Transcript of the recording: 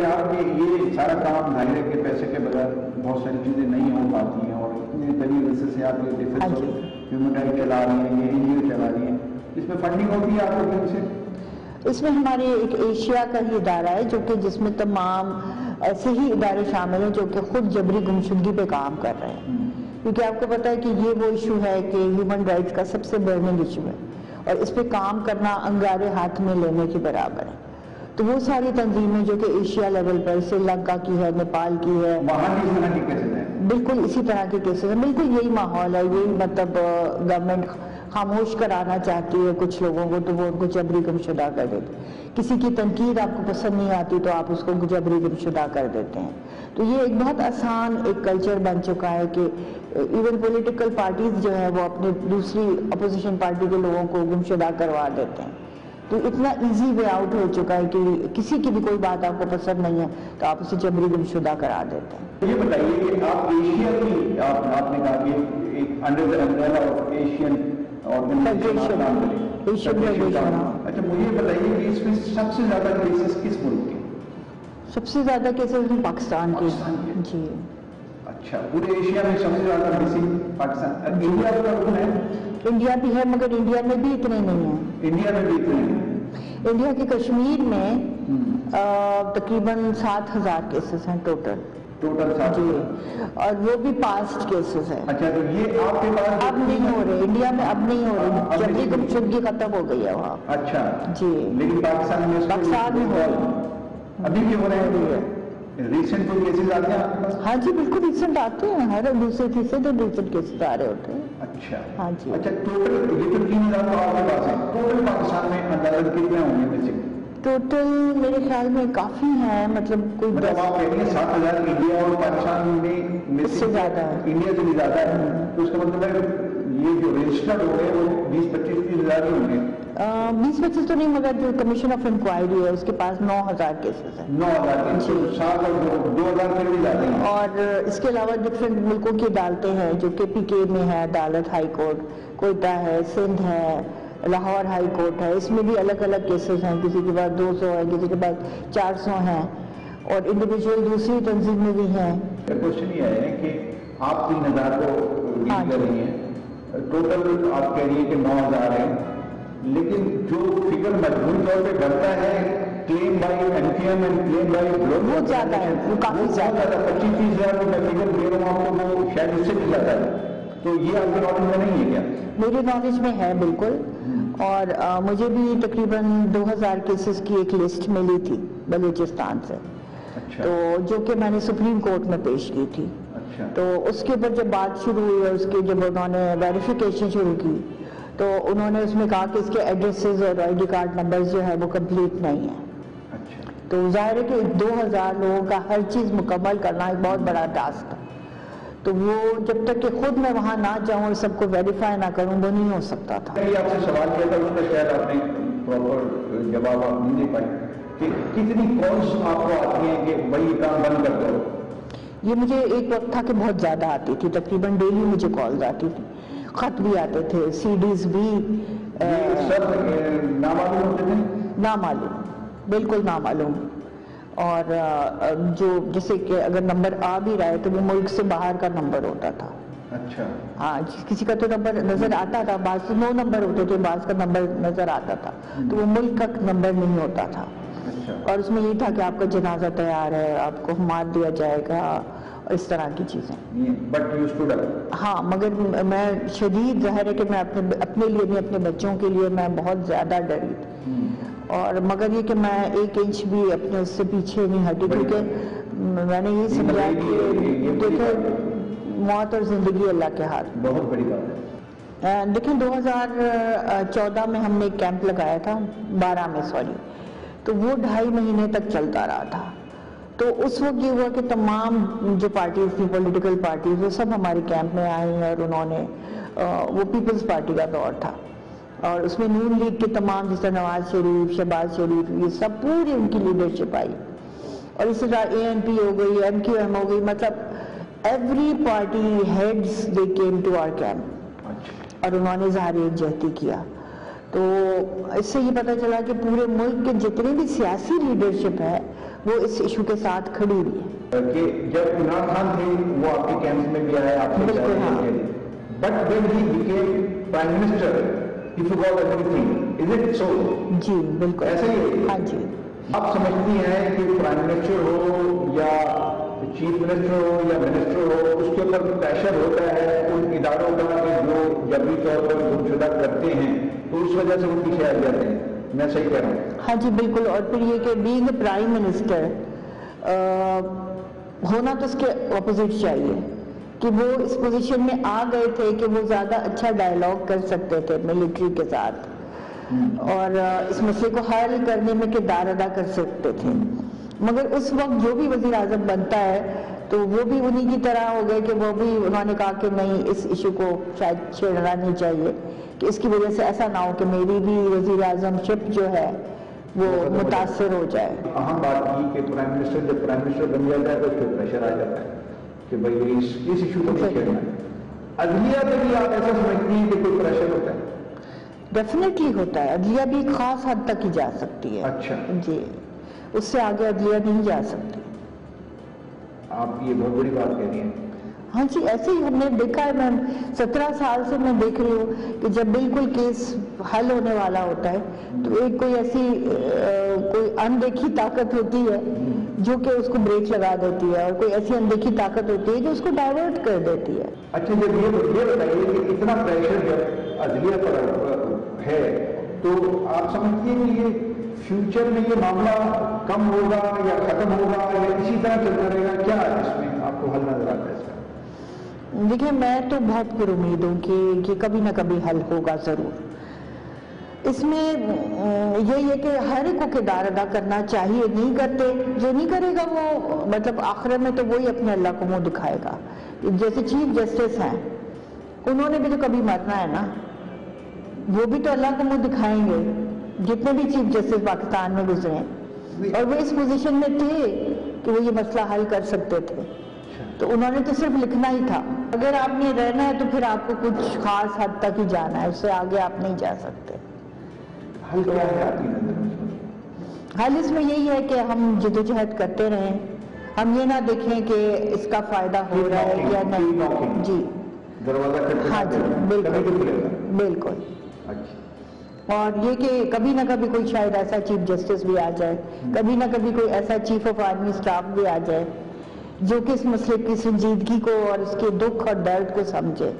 بتائیے آپ کہ یہ سارا کام ظاہر کے پیسے کے بغیر بہت ساری چیزیں نہیں ہو پاتی ہیں، اور اتنے بڑی عرصے سے آپ یہ ڈیفینس اور ہیومن رائٹ چلا رہی ہیں، یہ NGO چلا رہی ہیں، اس میں فنڈنگ ہوتی ہے آپ کو کہیں سے؟ اس میں ہمارے ایک ایشیا کا ہی ادارہ ہے جس میں تمام ایسے ہی ادارے شامل ہیں جو کہ خود جبری گمشدگی پہ کام کر رہے ہیں، کیونکہ آپ کو پتہ ہے کہ یہ وہ ایشو ہے کہ ہیومن رائٹس کا سب سے برننگ ایشو ہے، اور اس پہ کام کرنا انگارے ہاتھ میں لینے کے برابر ہے۔ تو وہ ساری تنظیمیں جو کہ ایشیا لیول پر سری لنکا کی ہے، نیپال کی ہے، وہاں بھی اس طرح کے کیسز ہیں، بالکل اسی طرح کے کیسز ہیں، بالکل یہی ماحول ہے، یہی مطلب گورنمنٹ خاموش کرانا چاہتی ہے کچھ لوگوں کو تو وہ ان کو جبری گمشدہ کر دیتے ہیں، کسی کی تنقید آپ کو پسند نہیں آتی تو آپ اس کو جبری گمشدہ کر دیتے ہیں۔ تو یہ ایک بہت آسان ایک کلچر بن چکا ہے کہ ایون پولیٹیکل پارٹیز جو ہے وہ اپنے دوسری اپوزیشن پارٹی کے لوگوں کو گمشدہ کروا دیتے ہیں، تو اتنا ایزی وے آؤٹ ہو چکا ہے کہ کسی کی بھی کوئی بات آپ کو پسند نہیں ہے تو آپ اسے جبری گمشدہ کرا دیتے ہیں۔ یہ بتائیے کہ آپ ایشیا کی آپ نے کہا کہ ایک under the umbrella of Asian organisation کام کریں، اچھا مجھے بتائیے کہ اس میں سب سے زیادہ کیسز کس ملک کے؟ سب سے زیادہ کیسز پاکستان کے، جی۔ اچھا، پورے ایشیا میں سب سے زیادہ مسنگ پاکستان، انڈیا کا رکن ہے؟ انڈیا بھی ہے مگر انڈیا میں بھی اتنے نہیں ہیں، انڈیا میں بھی اتنے ہیں، انڈیا کے کشمیر میں تقریباً 7,000 کیسز ہیں ٹوٹل 7,000 جی، اور وہ بھی پاسٹ کیسز ہیں۔ اچھا تو یہ آپ کے پاس اب نہیں ہو رہے انڈیا میں، اب نہیں ہو رہی، جبری گمشدگی ختم ہو گئی ہے وہاں۔ اچھا جی، لیکن پاکستان میں ہو رہی ابھی بھی ہو رہے ہیں؟ ریسنٹ کوئی کیسز آتے ہیں آپ کے پاس؟ ہاں جی بالکل ریسنٹ آتے ہیں، ہر دوسرے تیسرے دن ریسنٹ کیسز آ رہے ہوتے ہیں۔ اچھا ہاں جی، اچھا ٹوٹل یہ تو 3,000 تو آپ کے پاس ہے، ٹوٹل پاکستان میں اندازہ کتنے ہوں گے ویسے؟ ٹوٹل میرے خیال میں کافی ہیں، مطلب کوئی مطلب آپ کہہ رہی ہیں 7,000 انڈیا اور پاکستان میں اس سے زیادہ ہے، انڈیا سے بھی زیادہ ہے، تو اس کا مطلب ہے یہ جو رجسٹرڈ ہو گئے وہ 20-25-30,000 ہی ہوں گے؟ 20-25 تو نہیں، مگر جو کمیشن آف انکوائری ہے اس کے پاس 9,000 کیسز ہیں۔ 9,000 7 اور 2,000 پھر بھی زیادہ ہیں۔ اور اس کے علاوہ ڈفرینٹ ملکوں کی عدالتیں ہیں جو کہ PK میں ہے عدالت، ہائی کورٹ کوئٹہ ہے، سندھ ہے، لاہور ہائی کورٹ ہے، اس میں بھی الگ الگ کیسز ہیں، کسی کے پاس 200 ہے، کسی کے پاس 400 ہیں، اور انڈیویجول دوسری تنظیم میں بھی ہیں۔ کوشچن یہ ہے کہ آپ 3,000 کو ڈیل کر رہی ہیں، ٹوٹل آپ کہہ رہی ہیں کہ 9,000 ہے، لیکن جو فگر مجموعی طور پہ بڑھتا ہے claim by MKM and claim by وہ زیادہ ہے، وہ کافی زیادہ 25-30,000 میں فگر دے رہا ہوں آپ کو، وہ شاید اس سے بھی زیادہ ہے، تو یہ آپ کے نالج میں نہیں ہے کیا؟ میرے نالج میں ہے بالکل، اور مجھے بھی تقریباً 2,000 کیسز کی ایک لسٹ ملی تھی بلوچستان سے، تو جو کہ میں نے سپریم کورٹ میں پیش کی تھی، تو اس کے اوپر جب بات شروع ہوئی اور اس کے جب انہوں نے ویریفیکیشن شروع کی تو انہوں نے اس میں کہا کہ اس کے ایڈریسز اور ID کارڈ نمبرز جو ہے وہ کمپلیٹ نہیں ہیں، تو ظاہر ہے کہ 2,000 لوگوں کا ہر چیز مکمل کرنا ایک بہت بڑا ٹاسک ہے، تو وہ جب تک کہ خود میں وہاں نہ جاؤں اور سب کو ویریفائی نہ کروں وہ نہیں ہو سکتا تھا۔ میں آپ سے سوال کیا تھا، اس کا شاید آپ نے پراپر جواب آپ نہیں دے پائے کہ کتنی کالز آپ کو آتی ہیں کہ بھائی یہ کام بند کر دو؟ یہ مجھے ایک وقت تھا کہ بہت زیادہ آتی تھی، تقریباً ڈیلی مجھے کالز آتی تھی، خط بھی آتے تھے، CDs بھی سب نامعلوم ہوتے تھے؟ نامعلوم، بالکل نامعلوم، اور جو جیسے کہ اگر نمبر آ بھی رہا ہے تو وہ ملک سے باہر کا نمبر ہوتا تھا۔ اچھا ہاں، کسی کا تو نمبر نظر آتا تھا، بعض 9 نمبر ہوتے تھے، بعض کا نمبر نظر آتا تھا، تو وہ ملک کا نمبر نہیں ہوتا تھا، اور اس میں یہ تھا کہ آپ کا جنازہ تیار ہے، آپ کو مار دیا جائے گا، اور اس طرح کی چیزیں۔ But you stood up? ہاں، مگر میں شدید، ظاہر ہے کہ میں اپنے لیے نہیں، اپنے بچوں کے لیے میں بہت زیادہ ڈری تھی، اور مگر یہ کہ میں 1 انچ بھی اپنے اس سے پیچھے نہیں ہٹی، کیونکہ میں نے یہ سمجھا کہ دیکھیں موت اور زندگی اللہ کے ہاتھ۔ بہت بڑی بات ہے۔ دیکھیں 2014 میں ہم نے ایک کیمپ لگایا تھا، 12 میں سوری، تو وہ 2.5 مہینے تک چلتا رہا تھا، تو اس وقت یہ ہوا کہ تمام جو پارٹیز تھی، پولیٹیکل پارٹیز، وہ سب ہمارے کیمپ میں آئی ہیں، اور انہوں نے وہ پیپلز پارٹی کا دور تھا، اور اس میں نون لیگ کے تمام، جس طرح نواز شریف، شہباز شریف، یہ سب پوری ان کی لیڈرشپ آئی، اور اسی طرح ANP ہو گئی، MQM ہو گئی، مطلب every party heads they came to our camp, اور انہوں نے اظہار یکجہتی کیا۔ تو اس سے یہ پتہ چلا کہ پورے ملک کے جتنے بھی سیاسی لیڈرشپ ہے وہ اس ایشو کے ساتھ کھڑی ہوئی ہے. کہ جب عمران خان تھے وہ آپ کے کیمپ میں بھی آئے آپ سے but when he became prime minister he forgot everything. Is it so? جی بالکل ایسا ہی ہے. ہاں جی. آپ سمجھتی ہیں کہ پرائم منسٹر ہو یا چیف منسٹر ہو یا منسٹر ہو اس کے اوپر پریشر ہوتا ہے ان اداروں کا کہ جو جبری طور پر گمشدہ کرتے ہیں تو اس وجہ سے وہ پیچھے آ جاتے ہیں. میں صحیح کہہ رہا ہوں؟ ہاں جی بالکل. اور پھر یہ کہ بینگ اے پرائم منسٹر ہونا تو اس کے اپوزٹ چاہیے کہ وہ اس پوزیشن میں آ گئے تھے کہ وہ زیادہ اچھا ڈائلاگ کر سکتے تھے ملٹری کے ساتھ اور اس مسئلے کو حل کرنے میں کردار ادا کر سکتے تھے. مگر اس وقت جو بھی وزیر اعظم بنتا ہے تو وہ بھی انہی کی طرح ہو گئے کہ وہ بھی انہوں نے کہا کہ نہیں اس ایشو کو شاید چھیڑنا نہیں چاہیے کہ اس کی وجہ سے ایسا نہ ہو کہ میری بھی وزیر اعظم شپ جو ہے وہ متاثر ہو جائے. اہم بات کی کہ پرائم منسٹر جب پرائم منسٹر بن جاتا ہے تو اس پہ پریشر آ جاتا ہے کہ بھائی اس ایشو کو نہیں چھیڑنا ہے. عدلیہ پہ بھی آپ ایسا سمجھتی ہیں کہ کوئی پریشر ہوتا ہے؟ ڈیفینیٹلی ہوتا ہے. عدلیہ بھی ایک خاص حد تک ہی جا سکتی ہے. اچھا جی اس سے آگے عدلیہ نہیں جا سکتی. آپ یہ بہت بڑی بات کہہ رہی ہیں. ہاں جی ایسے ہی ہم نے دیکھا ہے. میں 17 سال سے میں دیکھ رہی ہوں کہ جب بالکل کیس حل ہونے والا ہوتا ہے تو ایک کوئی ایسی کوئی اندیکھی طاقت ہوتی ہے جو کہ اس کو بریک لگا دیتی ہے اور کوئی ایسی اندیکھی طاقت ہوتی ہے جو اس کو ڈائیورٹ کر دیتی ہے. اچھا جب یہ بتائیے کہ اتنا پریشر جب عدلیہ پر ہے تو آپ سمجھتی ہیں کہ یہ فیوچر میں یہ معاملہ کم ہوگا یا ختم ہوگا یا اسی طرح چلتا رہے گا؟ کیا اس میں آپ کو حل نظر آتا ہے اس کا؟ دیکھیں میں تو بہت پر امید ہوں کہ کبھی نہ کبھی حل ہوگا ضرور. اس میں یہی ہے کہ ہر ایک کو کردار ادا کرنا چاہیے. نہیں کرتے جو نہیں کرے گا وہ مطلب آخر میں تو وہی اپنے اللہ کو منہ دکھائے گا. جیسے چیف جسٹس ہیں انہوں نے بھی تو کبھی مرنا ہے نا, وہ بھی تو اللہ کو منہ دکھائیں گے. جتنے بھی چیف جسٹس پاکستان میں گزرے ہیں اور وہ اس پوزیشن میں تھے کہ وہ یہ مسئلہ حل کر سکتے تھے تو انہوں نے تو صرف لکھنا ہی تھا. اگر آپ نے رہنا ہے تو پھر آپ کو کچھ خاص حد تک ہی جانا ہے, اس سے آگے آپ نہیں جا سکتے. حل کیا ہے آپ کی نظر میں؟ حل اس میں یہی ہے کہ ہم جدوجہد کرتے رہیں. ہم یہ نہ دیکھیں کہ اس کا فائدہ ہو رہا ہے یا نہیں. جی دروازہ ہاں جی بالکل بالکل. اور یہ کہ کبھی نہ کبھی کوئی شاید ایسا چیف جسٹس بھی آ جائے, کبھی نہ کبھی کوئی ایسا چیف آف آرمی اسٹاف بھی آ جائے جو کہ اس مسئلے کی سنجیدگی کو اور اس کے دکھ اور درد کو سمجھے.